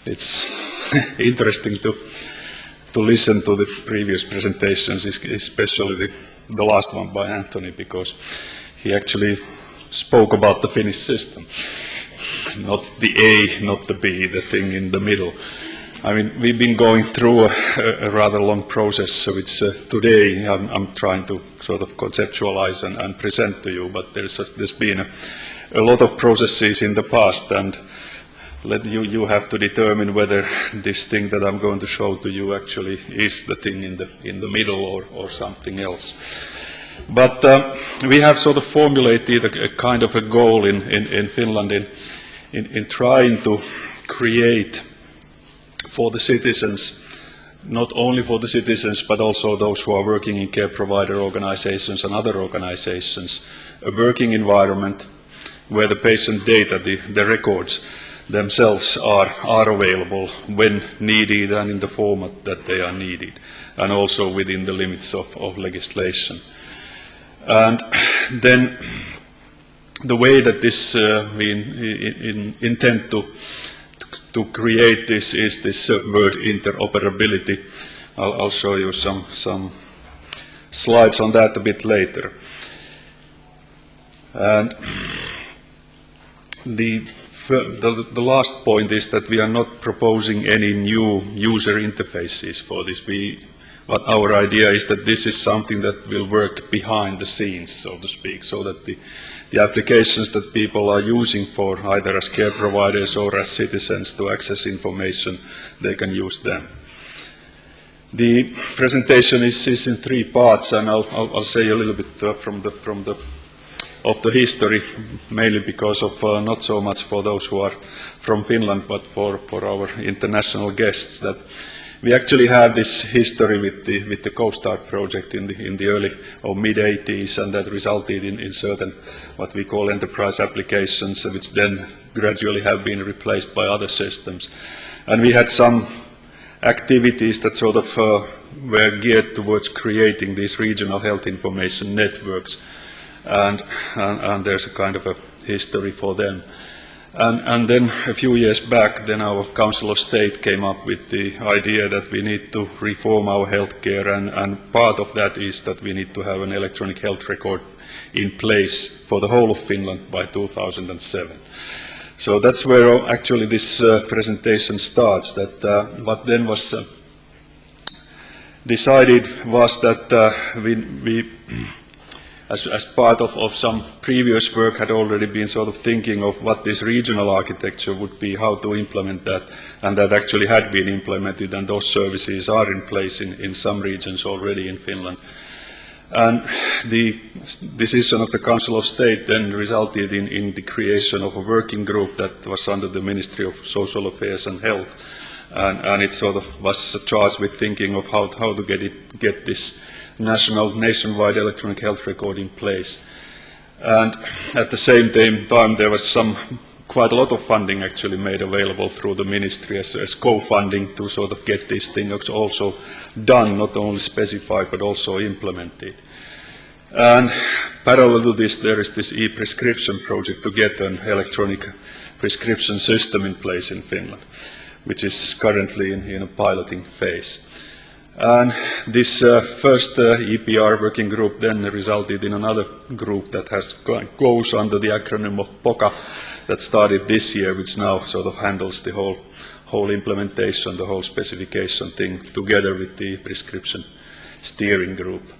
it's interesting to listen to the previous presentations, especially the last one by Anthony, because he actually spoke about the Finnish system, not the A, not the B, the thing in the middle. I mean, we've been going through a rather long process, which today I'm trying to sort of conceptualize and present to you, but there's been a lot of processes in the past, and you have to determine whether this thing that I'm going to show to you actually is the thing in the middle or something else. But we have sort of formulated a kind of a goal in Finland in trying to create for the citizens, not only for the citizens but also those who are working in care provider organizations and other organizations, a working environment where the patient data, the records themselves are available when needed and in the format that they are needed, and also within the limits of legislation. And then the way that this we intend to create this is this word interoperability. I'll show you some slides on that a bit later. And the last point is that we are not proposing any new user interfaces for this. But our idea is that this is something that will work behind the scenes, so to speak, so that the applications that people are using for either as care providers or as citizens to access information, they can use them. The presentation is in 3 parts, and I'll say a little bit of the history, mainly because of not so much for those who are from Finland, but for our international guests, that we actually have this history with the CoStart project in the early or mid-80s, and that resulted in certain what we call enterprise applications, which then gradually have been replaced by other systems. And we had some activities that sort of were geared towards creating these regional health information networks, and there's a kind of a history for them. And then a few years back, then our Council of State came up with the idea that we need to reform our healthcare, and part of that is that we need to have an electronic health record in place for the whole of Finland by 2007. So that's where actually this presentation starts. That what then was decided was that we as part of some previous work, had already been sort of thinking of what this regional architecture would be, how to implement that, and that actually had been implemented, and those services are in place in some regions already in Finland. And the decision of the Council of State then resulted in the creation of a working group that was under the Ministry of Social Affairs and Health, and it sort of was charged with thinking of how to get this nationwide electronic health record in place. And at the same time there was quite a lot of funding actually made available through the ministry as co-funding to sort of get these things also done, not only specified but also implemented. And parallel to this, there is this e-prescription project to get an electronic prescription system in place in Finland, which is currently in a piloting phase. And this first EPR working group then resulted in another group that goes under the acronym of POCA, that started this year, which now sort of handles the whole implementation, the whole specification thing, together with the prescription steering group.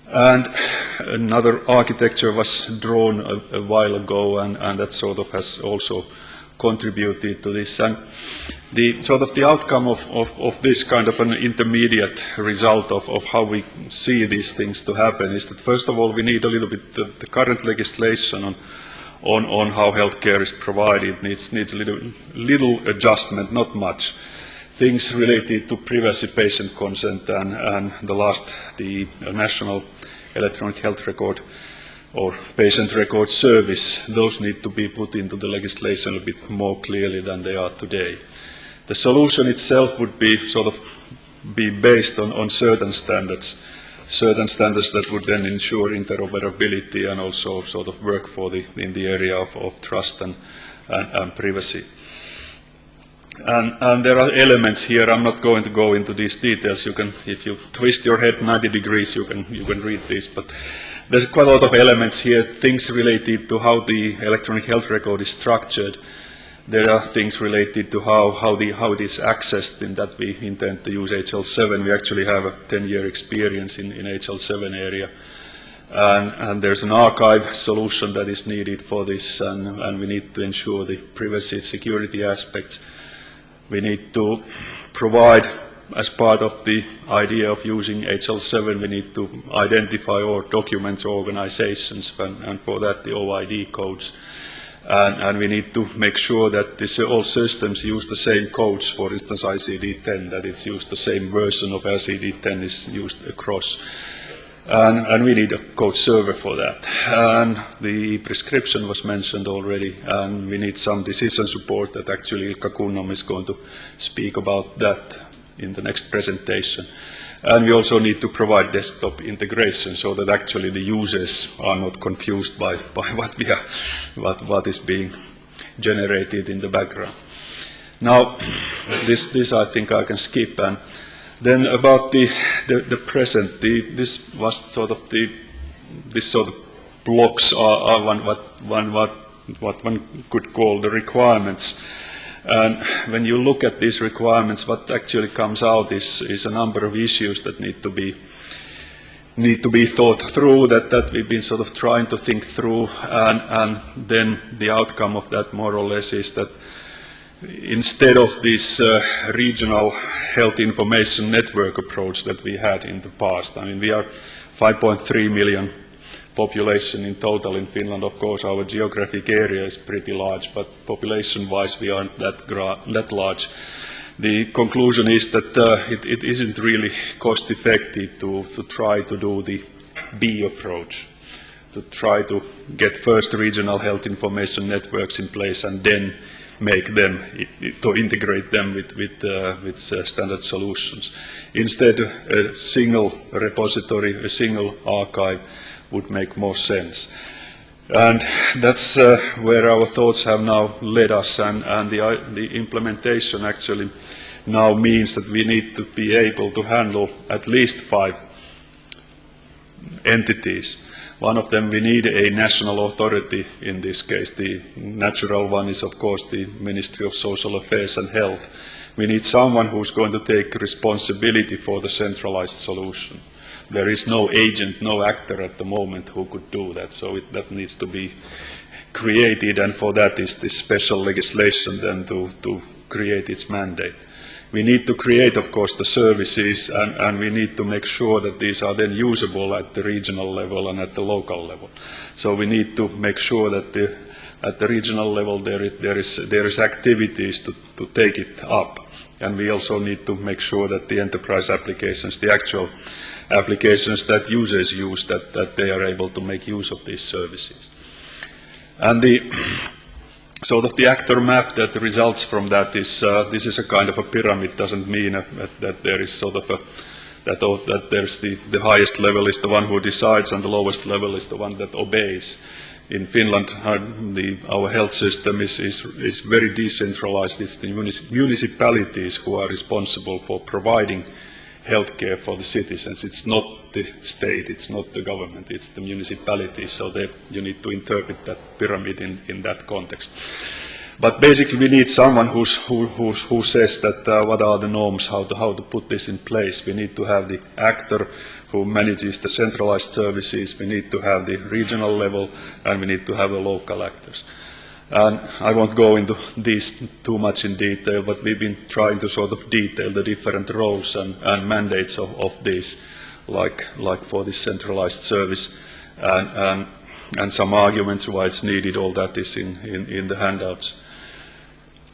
And another architecture was drawn a while ago, and that sort of has also contributed to this. And the outcome of this kind of an intermediate result of how we see these things to happen is that, first of all, we need a little bit the current legislation on how healthcare is provided needs a little adjustment, not much. Things related to privacy, patient consent, and the national electronic health record or patient record service, those need to be put into the legislation a bit more clearly than they are today. The solution itself would be be based on certain standards that would then ensure interoperability and also sort of work in the area of trust and privacy. And there are elements here. I'm not going to go into these details. You can, if you twist your head 90 degrees, you can read these. But there's quite a lot of elements here, things related to how the electronic health record is structured. There are things related to how it is accessed, in that we intend to use HL7. We actually have a 10-year experience in HL7 area. And there's an archive solution that is needed for this, and we need to ensure the privacy security aspects. We need to provide, as part of the idea of using HL7, we need to identify or document organizations, and for that the OID codes. And we need to make sure that all systems use the same codes, for instance ICD-10, that it's used the same version of ICD-10 is used across. And we need a code server for that. And the prescription was mentioned already, and we need some decision support that actually Ilkka Kunnamo is going to speak about that in the next presentation. And we also need to provide desktop integration so that actually the users are not confused by what is being generated in the background. Now, this I think I can skip. And then about the present, this was sort of this sort of blocks are what one could call the requirements. And when you look at these requirements, what actually comes out is a number of issues that need to be thought through, that we've been sort of trying to think through, and then the outcome of that more or less is that instead of this regional health information network approach that we had in the past, I mean, we are 5.3 million population in total in Finland. Of course, our geographic area is pretty large, but population-wise, we aren't that large. The conclusion is that it isn't really cost-effective to try to do the B approach, to try to get first regional health information networks in place and then make them, to integrate them with standard solutions. Instead, a single repository, a single archive would make more sense. And that's where our thoughts have now led us, and the implementation actually now means that we need to be able to handle at least 5 entities. One of them, we need a national authority in this case. The natural one is, of course, the Ministry of Social Affairs and Health. We need someone who's going to take responsibility for the centralized solution. There is no agent, no actor at the moment who could do that, so that needs to be created, and for that is this special legislation then to create its mandate. We need to create, of course, the services, and we need to make sure that these are then usable at the regional level and at the local level. So we need to make sure that at the regional level there is activities to take it up, and we also need to make sure that the enterprise applications, the actual applications that users use, that they are able to make use of these services. And the sort of the actor map that results from that is this is a kind of a pyramid. Doesn't mean that there is sort of that there's the highest level is the one who decides and the lowest level is the one that obeys. In Finland, our health system is very decentralized. It's the municipalities who are responsible for providing healthcare for the citizens. It's not the state, it's not the government, it's the municipalities. So you need to interpret that pyramid in that context. But basically, we need someone who says that what are the norms, how to put this in place. We need to have the actor who manages the centralized services. We need to have the regional level, and we need to have the local actors. And I won't go into these too much in detail, but we've been trying to sort of detail the different roles and mandates of these, like for this centralized service, and some arguments why it's needed. All that is in the handouts.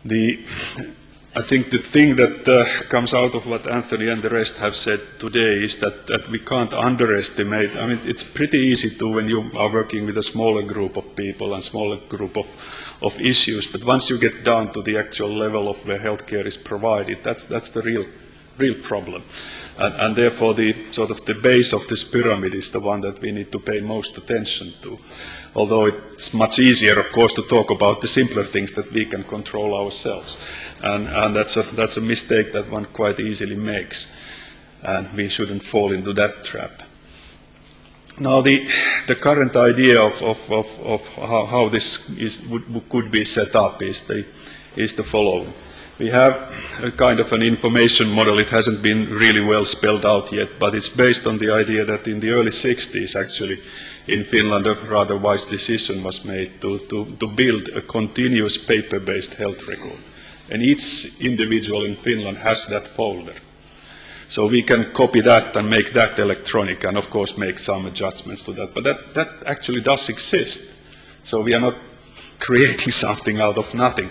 I think the thing that comes out of what Anthony and the rest have said today is that we can't underestimate. I mean, it's pretty easy to when you are working with a smaller group of people and smaller group of issues, but once you get down to the actual level of where healthcare is provided, that's the real real problem. And therefore the sort of the base of this pyramid is the one that we need to pay most attention to. Although it's much easier, of course, to talk about the simpler things that we can control ourselves. And that's a mistake that one quite easily makes. And we shouldn't fall into that trap. Now, the current idea of how this could be set up is the following. We have a kind of an information model. It hasn't been really well spelled out yet, but it's based on the idea that in the early 60s, actually, in Finland, a rather wise decision was made to build a continuous paper-based health record. And each individual in Finland has that folder. So we can copy that and make that electronic and, of course, make some adjustments to that. But that actually does exist. So we are not creating something out of nothing.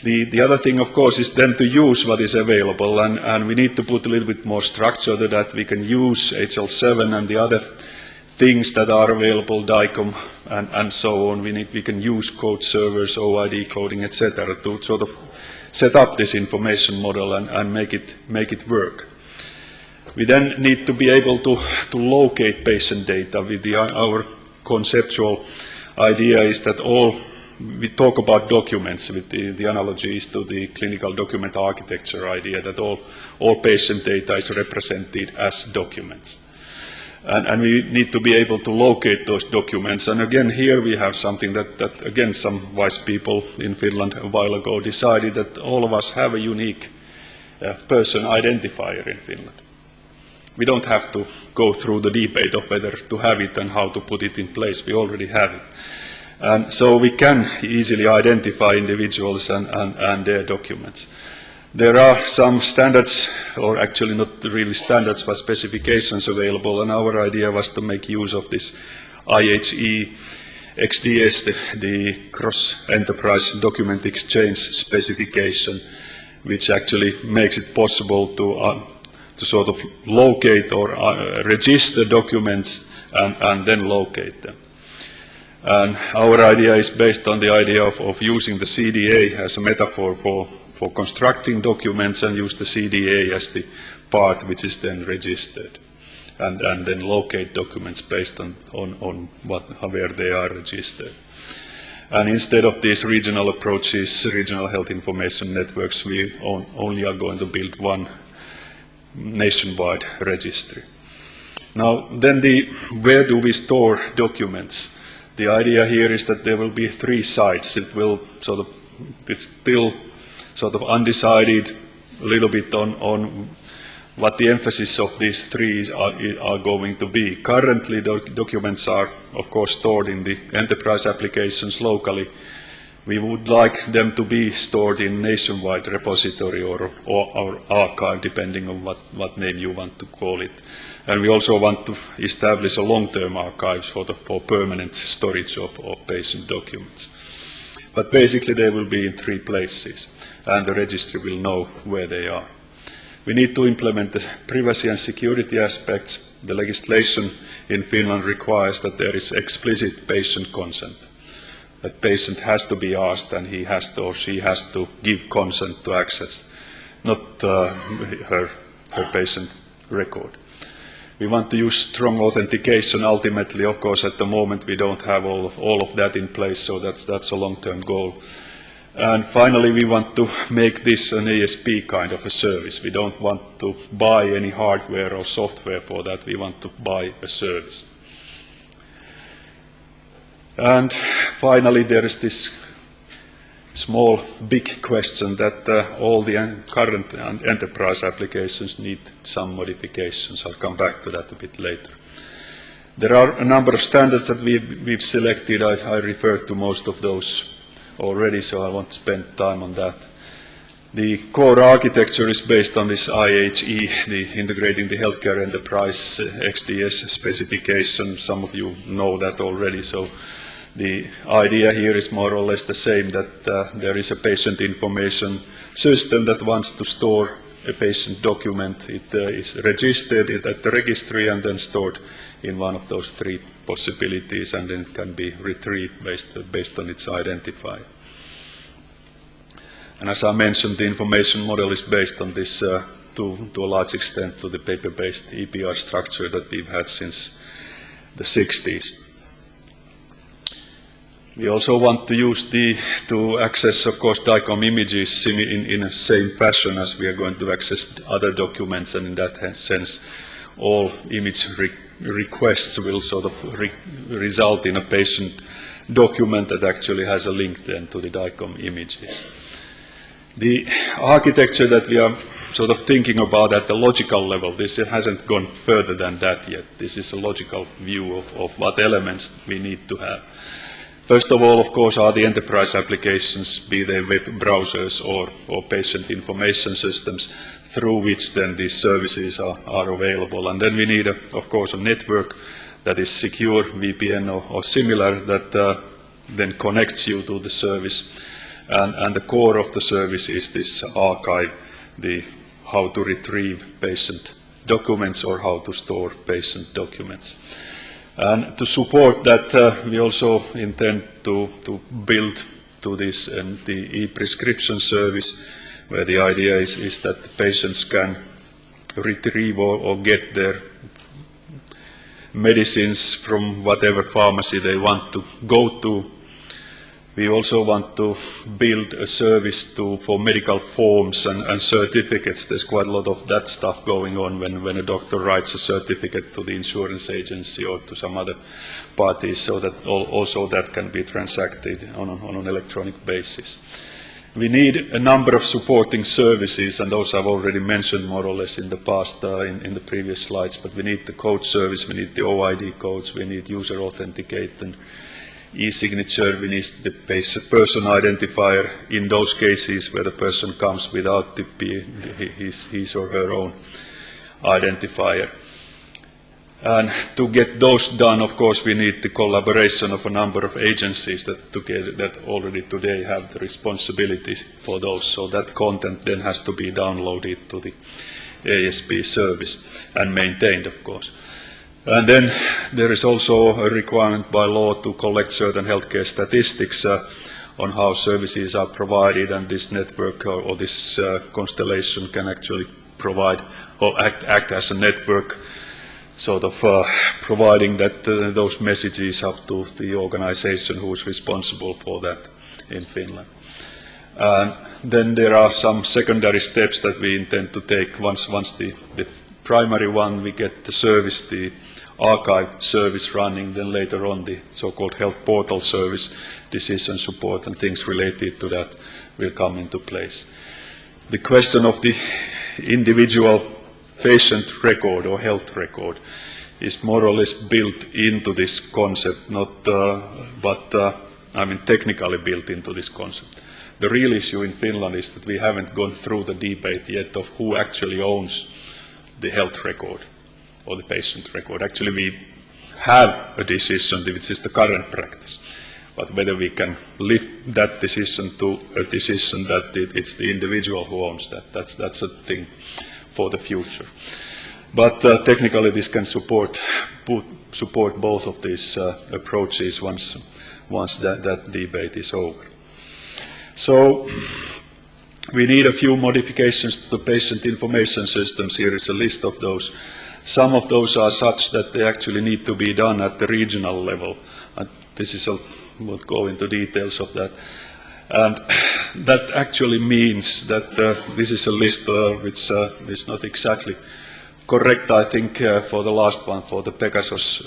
The other thing, of course, is then to use what is available, and we need to put a little bit more structure to that. We can use HL7 and the other things that are available, DICOM and so on. We can use code servers, OID coding, etc., to sort of set up this information model and make it work. We then need to be able to locate patient data. With our conceptual idea is that we talk about documents with the analogies to the clinical document architecture idea, that all patient data is represented as documents. And we need to be able to locate those documents. And again, here we have something that again, some wise people in Finland a while ago decided that all of us have a unique person identifier in Finland. We don't have to go through the debate of whether to have it and how to put it in place. We already have it. And so we can easily identify individuals and their documents. There are some standards, or actually not really standards, but specifications available, and our idea was to make use of this IHE XDS, the Cross-Enterprise Document Exchange specification, which actually makes it possible to sort of locate or register documents and then locate them. And our idea is based on the idea of using the CDA as a metaphor for constructing documents, and use the CDA as the part which is then registered, and then locate documents based on where they are registered. And instead of these regional approaches, regional health information networks, we only are going to build one nationwide registry. Now, then where do we store documents? The idea here is that there will be 3 sites. It's still sort of undecided a little bit on what the emphasis of these 3 are going to be. Currently, the documents are, of course, stored in the enterprise applications locally. We would like them to be stored in nationwide repository or archive, depending on what name you want to call it. And we also want to establish a long-term archive for permanent storage of patient documents. But basically they will be in 3 places, and the registry will know where they are. We need to implement the privacy and security aspects. The legislation in Finland requires that there is explicit patient consent. That patient has to be asked, and he has to or she has to give consent to access, not her patient record. We want to use strong authentication. Ultimately, of course, at the moment we don't have all of that in place, so that's a long-term goal. And finally, we want to make this an ASP kind of a service. We don't want to buy any hardware or software for that. We want to buy a service. And finally, there is this small, big question that all the current enterprise applications need some modifications. I'll come back to that a bit later. There are a number of standards that we've selected. I referred to most of those already, so I won't spend time on that. The core architecture is based on this IHE, the Integrating the Healthcare Enterprise XDS specification. Some of you know that already, so the idea here is more or less the same, that there is a patient information system that wants to store a patient document. It is registered at the registry and then stored in one of those 3 possibilities, and then it can be retrieved based on its identifier. And as I mentioned, the information model is based on this to a large extent to the paper-based EPR structure that we've had since the 60s. We also want to use to access, of course, DICOM images in the same fashion as we are going to access other documents, and in that sense, all image requests will sort of result in a patient document that actually has a link then to the DICOM images. The architecture that we are sort of thinking about at the logical level, this hasn't gone further than that yet. This is a logical view of what elements we need to have. First of all, of course, are the enterprise applications, be they web browsers or patient information systems, through which then these services are available. And then we need, of course, a network that is secure, VPN or similar, that then connects you to the service. And the core of the service is this archive, the how to retrieve patient documents or how to store patient documents. And to support that, we also intend to build to this the e-prescription service, where the idea is that the patients can retrieve or get their medicines from whatever pharmacy they want to go to. We also want to build a service for medical forms and certificates. There's quite a lot of that stuff going on when a doctor writes a certificate to the insurance agency or to some other parties, so that also that can be transacted on an electronic basis. We need a number of supporting services, and those I've already mentioned more or less in the past in the previous slides, but we need the code service, we need the OID codes, we need user authenticate and e-signature, we need the person identifier in those cases where the person comes without his or her own identifier. And to get those done, of course, we need the collaboration of a number of agencies that already today have the responsibility for those. So that content then has to be downloaded to the ASP service and maintained, of course. And then there is also a requirement by law to collect certain healthcare statistics on how services are provided, and this network or this constellation can actually provide or act as a network, sort of providing that those messages up to the organization who is responsible for that in Finland. Then there are some secondary steps that we intend to take once the primary one, we get the service, the archive service running, then later on the so-called health portal service, decision support and things related to that will come into place. The question of the individual patient record or health record is more or less built into this concept, technically built into this concept. The real issue in Finland is that we haven't gone through the debate yet of who actually owns the health record or the patient record. Actually, we have a decision, which is the current practice, but whether we can lift that decision to a decision that it's the individual who owns that, that's a thing for the future. But technically, this can support both of these approaches once that debate is over. So we need a few modifications to the patient information systems. Here is a list of those. Some of those are such that they actually need to be done at the regional level. And this is won't go into details of that. And that actually means that this is a list which is not exactly correct, I think, for the last one, for the Pegasus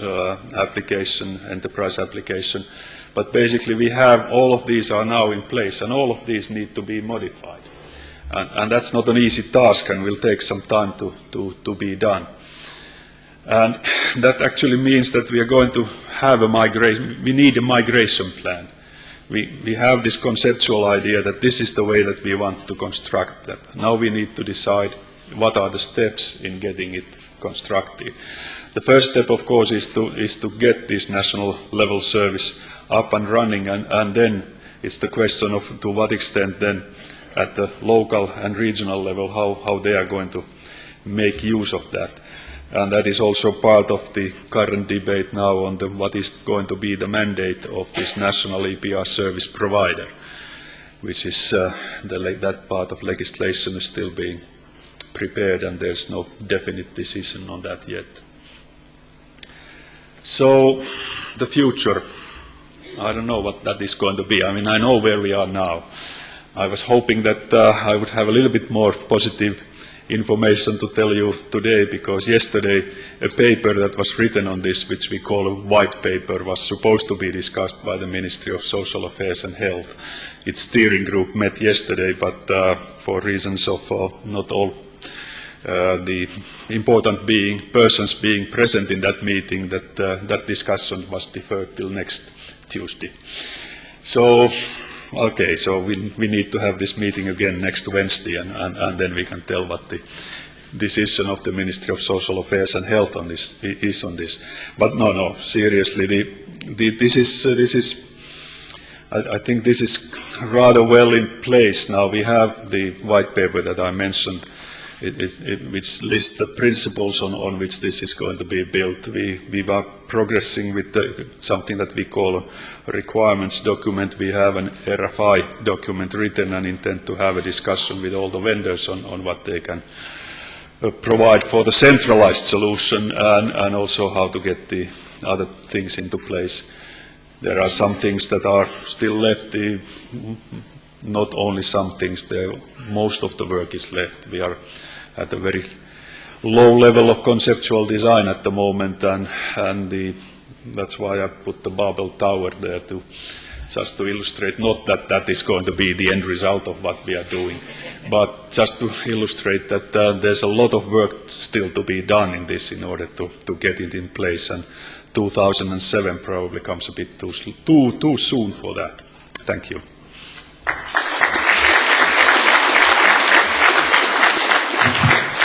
application, enterprise application. But basically we have all of these are now in place, and all of these need to be modified. And that's not an easy task and will take some time to be done. And that actually means that we are going to have a migration, we need a migration plan. We have this conceptual idea that this is the way that we want to construct that. Now we need to decide what are the steps in getting it constructed. The first step, of course, is to get this national level service up and running, and then it's the question of to what extent then at the local and regional level how they are going to make use of that. And that is also part of the current debate now on what is going to be the mandate of this national EPR service provider, which is that part of legislation is still being prepared, and there's no definite decision on that yet. So, the future, I don't know what that is going to be. I mean, I know where we are now. I was hoping that I would have a little bit more positive information to tell you today, because yesterday a paper that was written on this, which we call a white paper, was supposed to be discussed by the Ministry of Social Affairs and Health. Its steering group met yesterday, but for reasons of not all the important persons being present in that meeting, that discussion was deferred till next Tuesday. So, okay, so we need to have this meeting again next Wednesday, and then we can tell what the decision of the Ministry of Social Affairs and Health on this is on this. But no, seriously, this is I think this is rather well in place now. We have the white paper that I mentioned, which lists the principles on which this is going to be built. We are progressing with something that we call a requirements document. We have an RFI document written and intend to have a discussion with all the vendors on what they can provide for the centralized solution, and also how to get the other things into place. There are some things that are still left, not only some things, most of the work is left. We are at a very low level of conceptual design at the moment, and that's why I put the Babel Tower there, just to illustrate, not that that is going to be the end result of what we are doing, but just to illustrate that there's a lot of work still to be done in this in order to get it in place, and 2007 probably comes a bit too soon for that. Thank you.